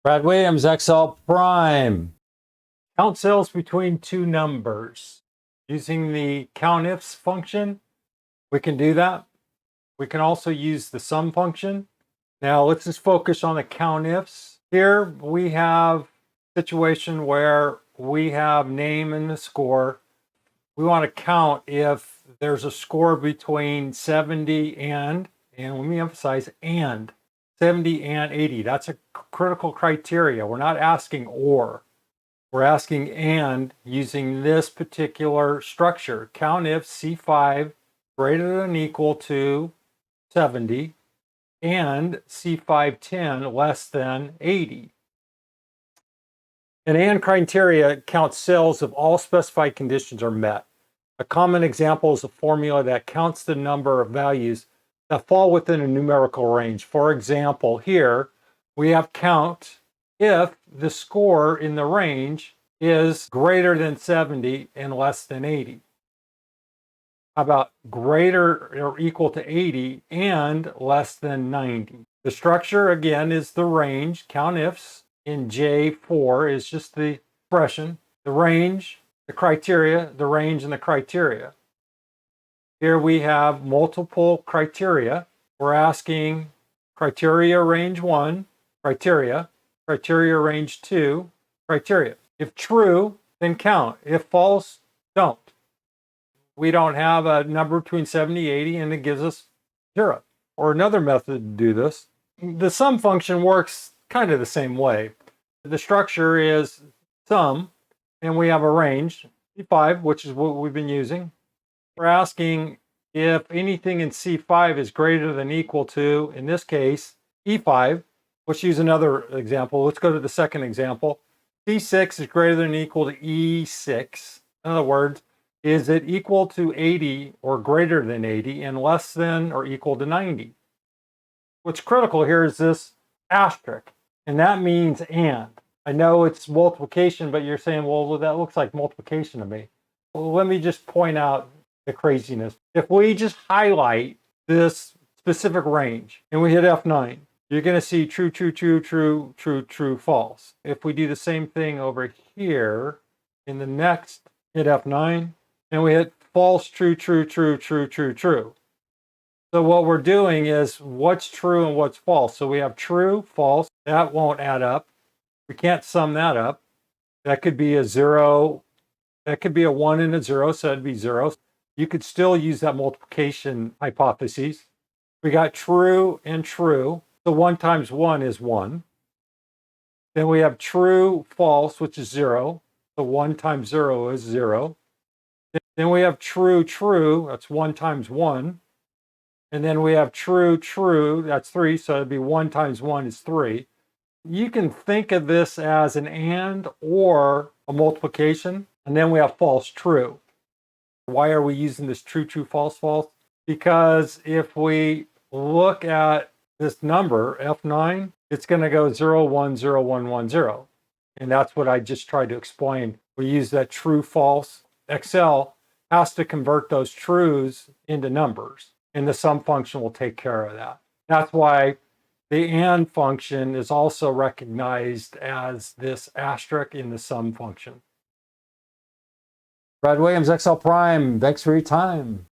Brad Williams, XL Prime. Count cells between two numbers. Using the COUNTIFS function, we can do that. We can also use the sum function. Now let's just focus on the COUNTIFS. Here we have a situation where we have name and the score. We want to count if there's a score between 70 and let me emphasize, and 70 and 80. That's a critical criteria. We're not asking or. We're asking and using this particular structure. Count if C5 greater than or equal to 70 and C510 less than 80. An and criteria counts cells if all specified conditions are met. A common example is a formula that counts the number of values that fall within a numerical range. For example, here we have count if the score in the range is greater than 70 and less than 80. How about greater or equal to 80 and less than 90? The structure again is the range. COUNTIFS in J4 is just the expression, the range, the criteria, the range, and the criteria. Here we have multiple criteria. We're asking criteria range 1, criteria range 2, criteria. If true, then count. If false, don't. We don't have a number between 70 and 80 and it gives us 0. Or another method to do this. The sum function works kind of the same way. The structure is sum, and we have a range, C5, which is what we've been using. We're asking if anything in C5 is greater than or equal to, in this case, E5. Let's use another example. Let's go to the second example. C6 is greater than or equal to E6. In other words, is it equal to 80 or greater than 80 and less than or equal to 90? What's critical here is this asterisk, and that means and. I know it's multiplication, but you're saying, well, that looks like multiplication to me. Well, let me just point out the craziness. If we just highlight this specific range and we hit F9, you're going to see true, true, true, true, true, true, false. If we do the same thing over here in the next, hit F9, and we hit false, true, true, true, true, true, true. So what we're doing is what's true and what's false. So we have true, false. That won't add up. We can't sum that up. That could be a 0. That could be a 1 and a 0, so it'd be 0. You could still use that multiplication hypothesis. We got true and true. So 1 times 1 is 1. Then we have true, false, which is 0. So 1 times 0 is 0. Then we have true, true. That's 1 times 1. And then we have true, true. That's 3. So it'd be 1 times 1 is 3. You can think of this as an and or a multiplication. And then we have false, true. Why are we using this true, true, false, false? Because if we look at this number, F9, it's going to go 0, 1, 0, 1, 1, 0. And that's what I just tried to explain. We use that true, false. Excel has to convert those trues into numbers, and the sum function will take care of that. That's why the and function is also recognized as this asterisk in the sum function. Brad Williams, XL Prime, thanks for your time.